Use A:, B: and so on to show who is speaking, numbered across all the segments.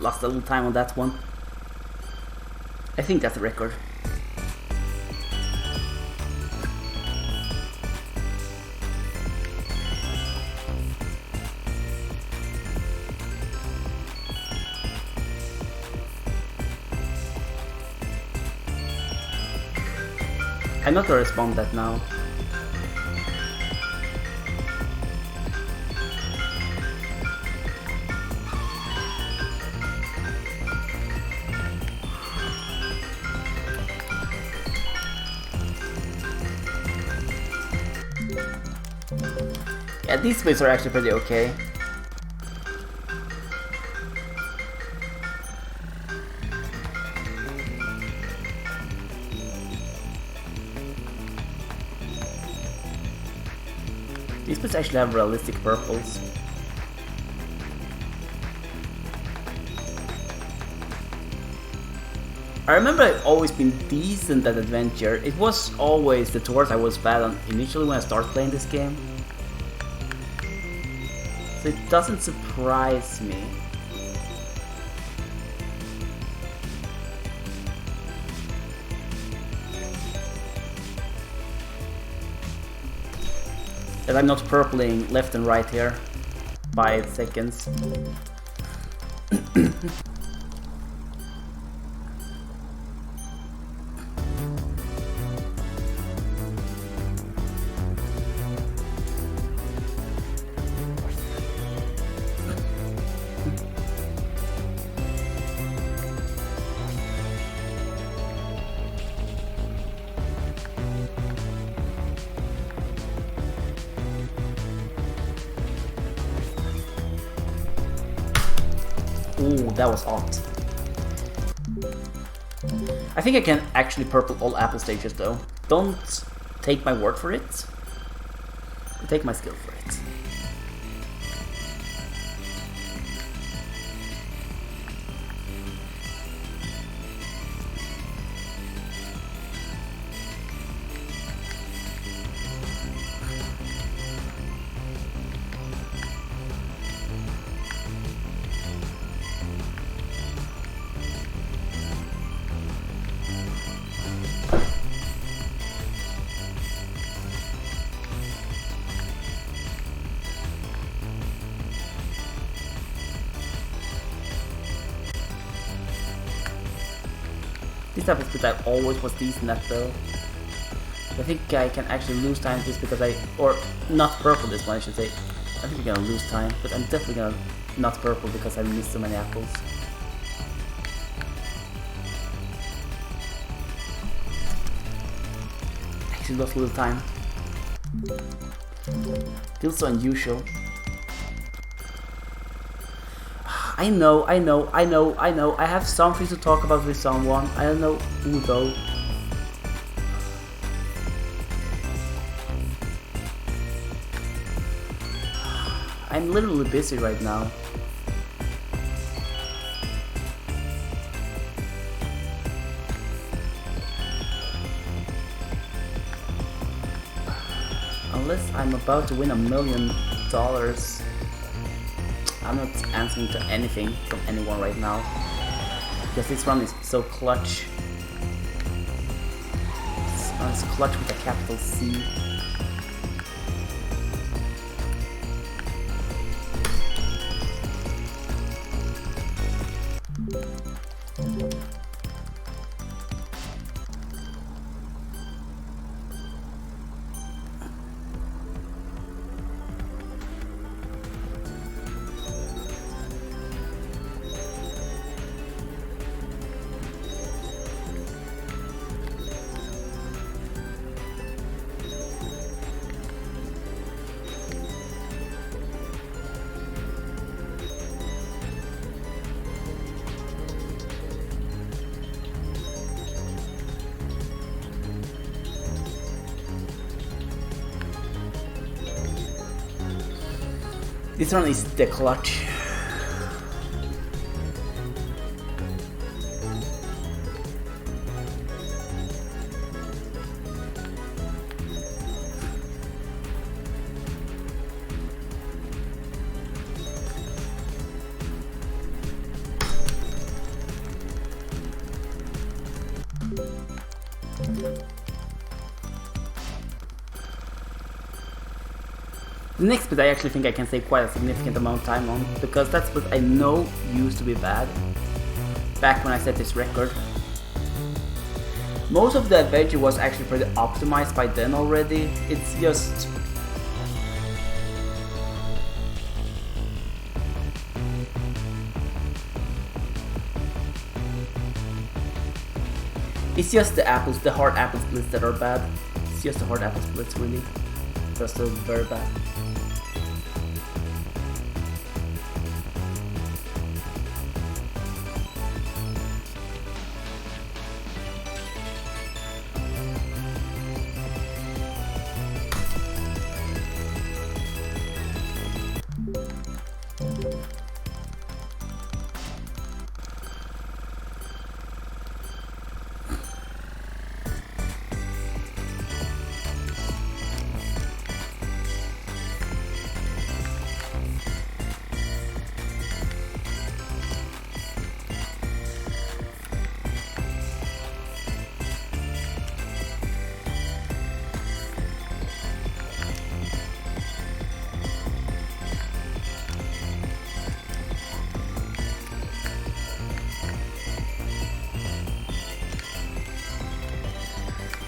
A: lost a little time on that one. I think that's a record. I'm not gonna respond that now. Yeah, these bits are actually pretty okay. These bits actually have realistic purples. I remember I've always been decent at Adventure. It was always the tutorials I was bad on initially when I started playing this game. So it doesn't surprise me. That I'm not purpling left and right here by seconds. Ooh, that was odd. I think I can actually purple all apple stages though. Don't take my word for it. Take my skill for it. This type of bit I always was decent at though. I think I can actually lose time just because or not purple this one I should say. I think I'm gonna lose time, but I'm definitely gonna not purple because I missed so many apples. Actually lost a little time. Feels so unusual. I know, I have something to talk about with someone. I don't know who though. I'm literally busy right now. Unless I'm about to win $1 million. I'm not answering to anything from anyone right now because this run is so clutch. This run is clutch with a capital C. This one is the clutch. The next split I actually think I can save quite a significant amount of time on, because that split I know used to be bad, back when I set this record. Most of the adventure was actually pretty optimized by then already. It's just... it's just the apples, the hard apple splits that are bad. It's just the hard apple splits really. They're still very bad.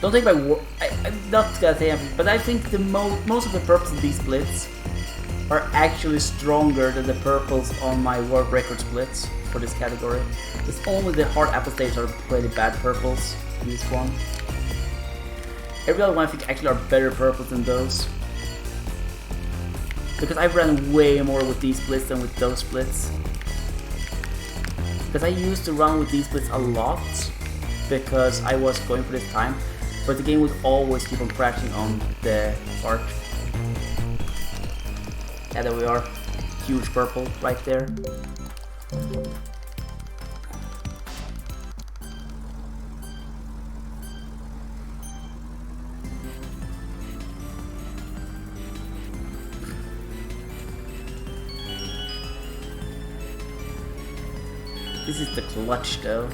A: Don't take my word. I'm not gonna say anything, but I think the most of the purples in these splits are actually stronger than the purples on my world record splits for this category. It's only the hard apple stages are pretty bad purples in this one. Every other one I think actually are better purples than those. Because I've ran way more with these splits than with those splits. Because I used to run with these splits a lot, because I was going for this time. But the game would always keep on crashing on the part. And there we are. Huge purple right there. This is the clutch though.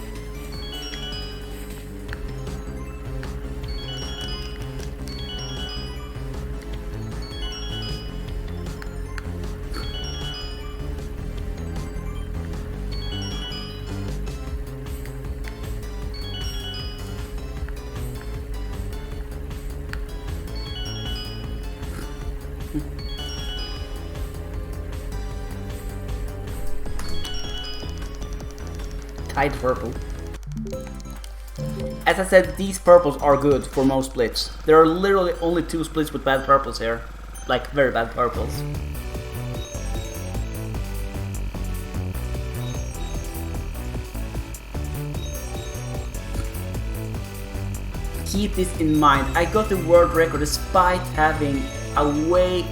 A: Tight purple. As I said, these purples are good for most splits. There are literally only 2 splits with bad purples here. Like, very bad purples. Keep this in mind. I got the world record despite having a way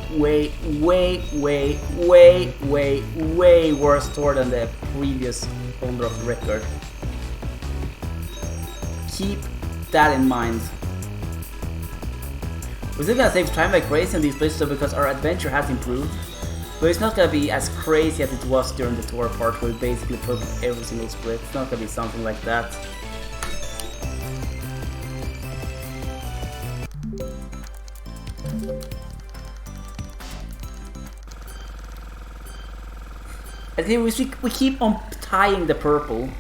A: worse score than the previous holder of the record. Keep that in mind. We're still gonna save time like crazy on these places though, because our adventure has improved. But it's not gonna be as crazy as it was during the tour part where we basically purpled every single split. It's not gonna be something like that. I think we keep on tying the purple.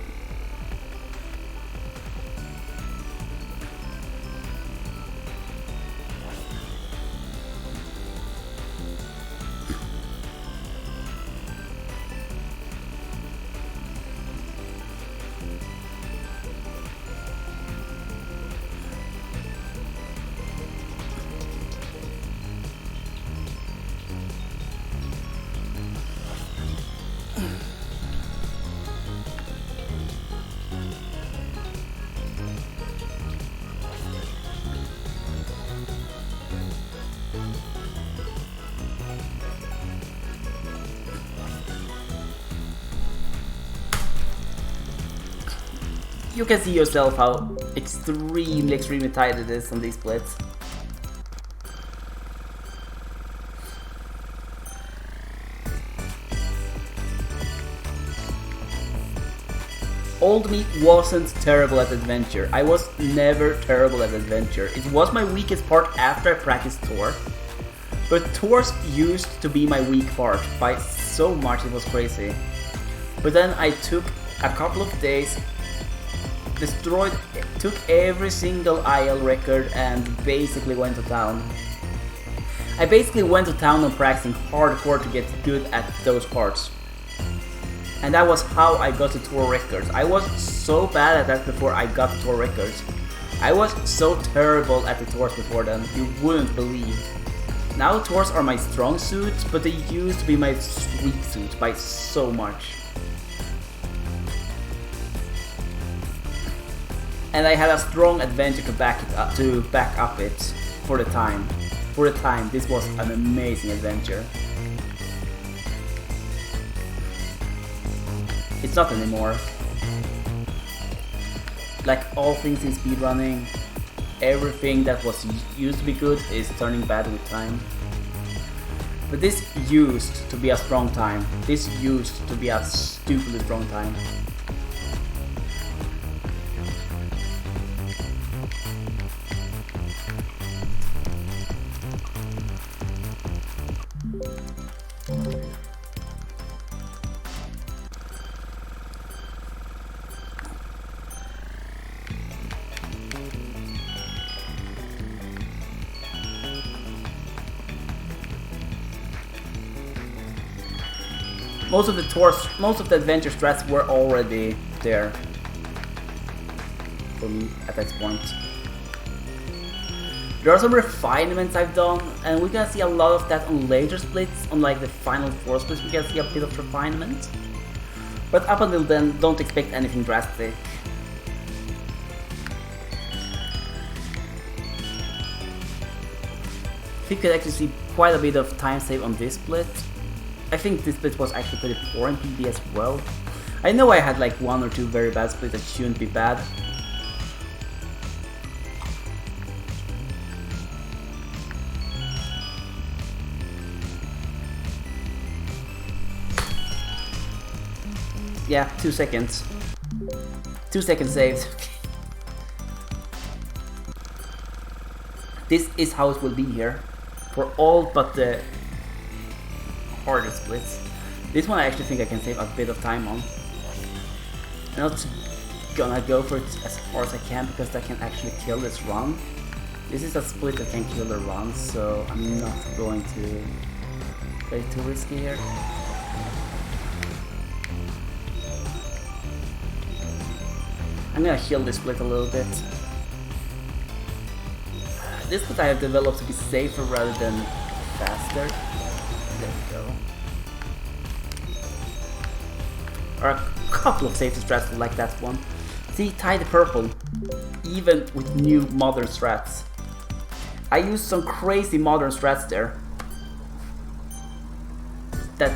A: You can see yourself how extremely tight it is on these splits. Old me wasn't terrible at adventure. I was never terrible at adventure. It was my weakest part after I practiced tour. But tours used to be my weak part by so much, it was crazy. But then I took a couple of days, took every single IL record and basically went to town. I basically went to town on practicing hardcore to get good at those parts. And that was how I got to tour records. I was so bad at that before I got to tour records. I was so terrible at the tours before then, you wouldn't believe. Now tours are my strong suit, but they used to be my weak suit by so much. And I had a strong adventure to back up it for the time. For the time, this was an amazing adventure. It's not anymore. Like all things in speedrunning, everything that was used to be good is turning bad with time. But this used to be a strong time. This used to be a stupidly strong time. Most of the tours, most of the adventure strats were already there for me at this point. There are some refinements I've done, and we're gonna see a lot of that on later splits. On like the final 4 splits, we're gonna see a bit of refinement. But up until then, don't expect anything drastic. I think you could actually see quite a bit of time save on this split. I think this split was actually pretty poor in PB as well. I know I had like 1 or 2 very bad splits that shouldn't be bad. Yeah, 2 seconds. 2 seconds saved. This is how it will be here. For all but the harder splits. This one I actually think I can save a bit of time on. I'm not gonna go for it as hard as I can because that can actually kill this run. This is a split that can kill the run, so I'm not going to play too risky here. I'm gonna heal this split a little bit. This split I have developed to be safer rather than faster. There we go. Or a couple of safety strats like that one. See, tie the purple, even with new modern strats. I used some crazy modern strats there that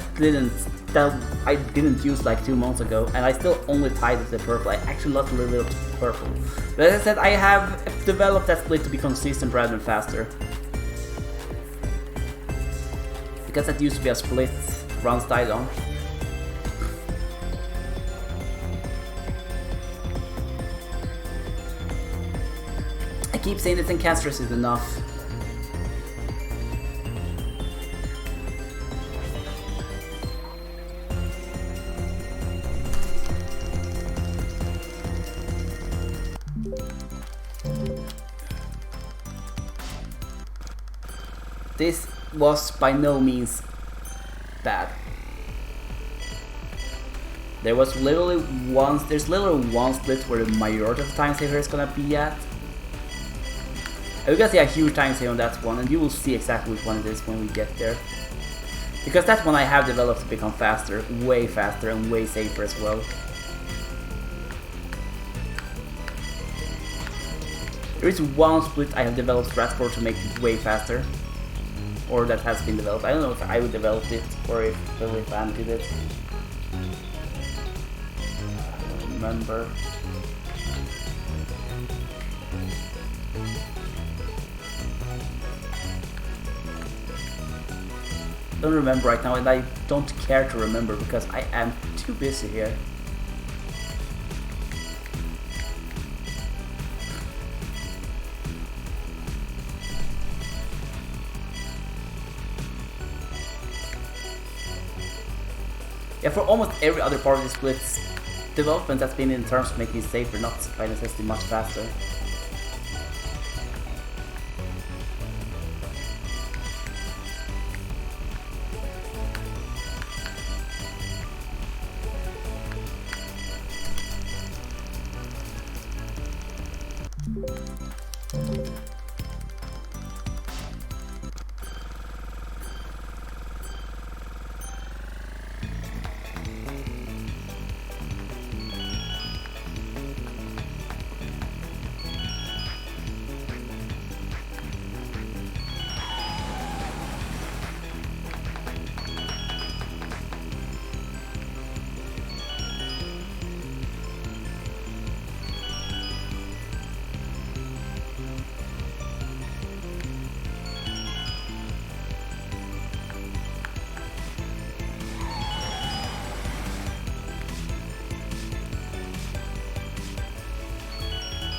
A: I didn't use like 2 months ago, and I still only tied it to the purple. I actually lost a little bit of purple. But as I said, I have developed that split to be consistent rather than faster. Because that used to be a split runs died on. I keep saying that Encanstress is enough. This was by no means bad. There's literally one split where the majority of the time saver is gonna be at. And we're gonna see a huge time save on that one, and you will see exactly which one it is when we get there. Because that one I have developed to become faster, way faster and way safer as well. There is one split I have developed strats for to make it way faster. Or that has been developed. I don't know if I would develop it or if Billy Fan did it. I don't remember. I don't remember right now, and I don't care to remember because I am too busy here. Yeah, for almost every other part of the splits, development has been in terms of making it safer, not by necessity much faster.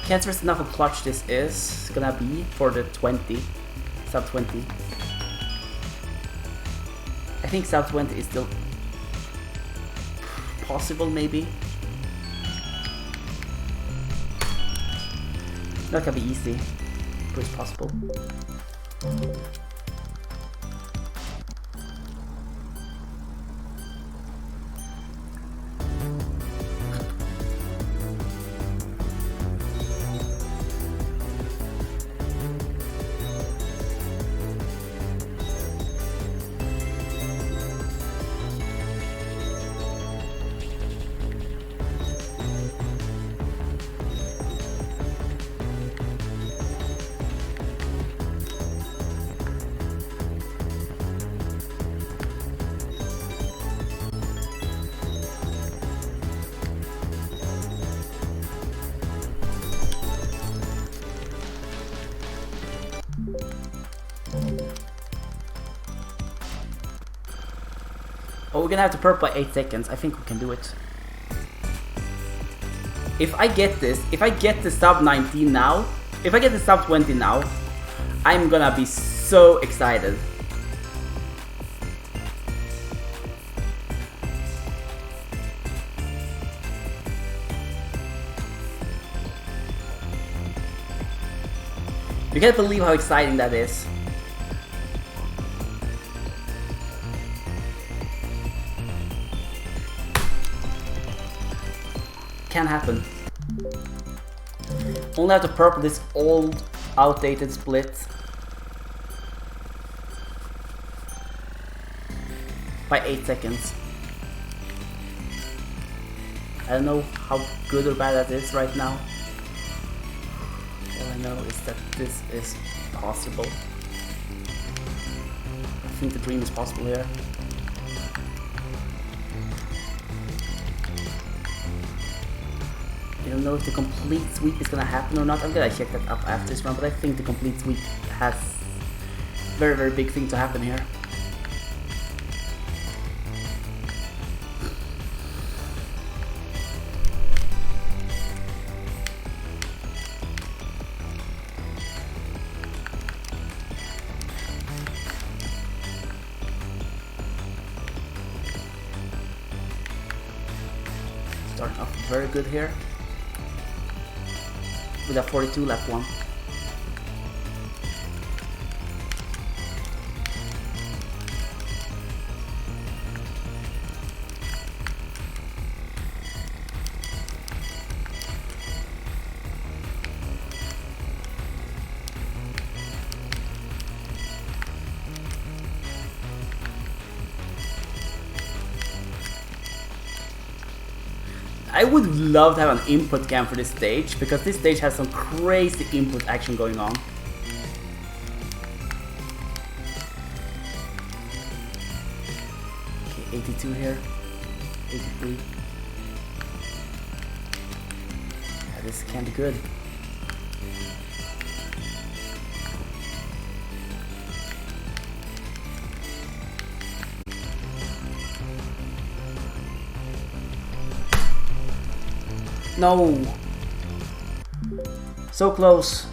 A: Can't stress enough how clutch this is gonna be for the 20, sub 20. I think sub 20 is still possible, maybe. Not gonna be easy, but it's possible. Oh, we're gonna have to purple by 8 seconds. I think we can do it. If I get this, if I get the sub 19 now, if I get the sub 20 now, I'm gonna be so excited. You can't believe how exciting that is. Can happen. Only have to purple this old, outdated split by 8 seconds. I don't know how good or bad that is right now. All I know is that this is possible. I think the dream is possible here. I don't know if the complete sweep is gonna happen or not. I'm gonna check that up after this run, but I think the complete sweep has very, very big thing to happen here. Starting off very good here. With a 42 lap one. I would love to have an input cam for this stage, because this stage has some crazy input action going on. Okay, 82 here, 83. Yeah, this can be good. No! So close.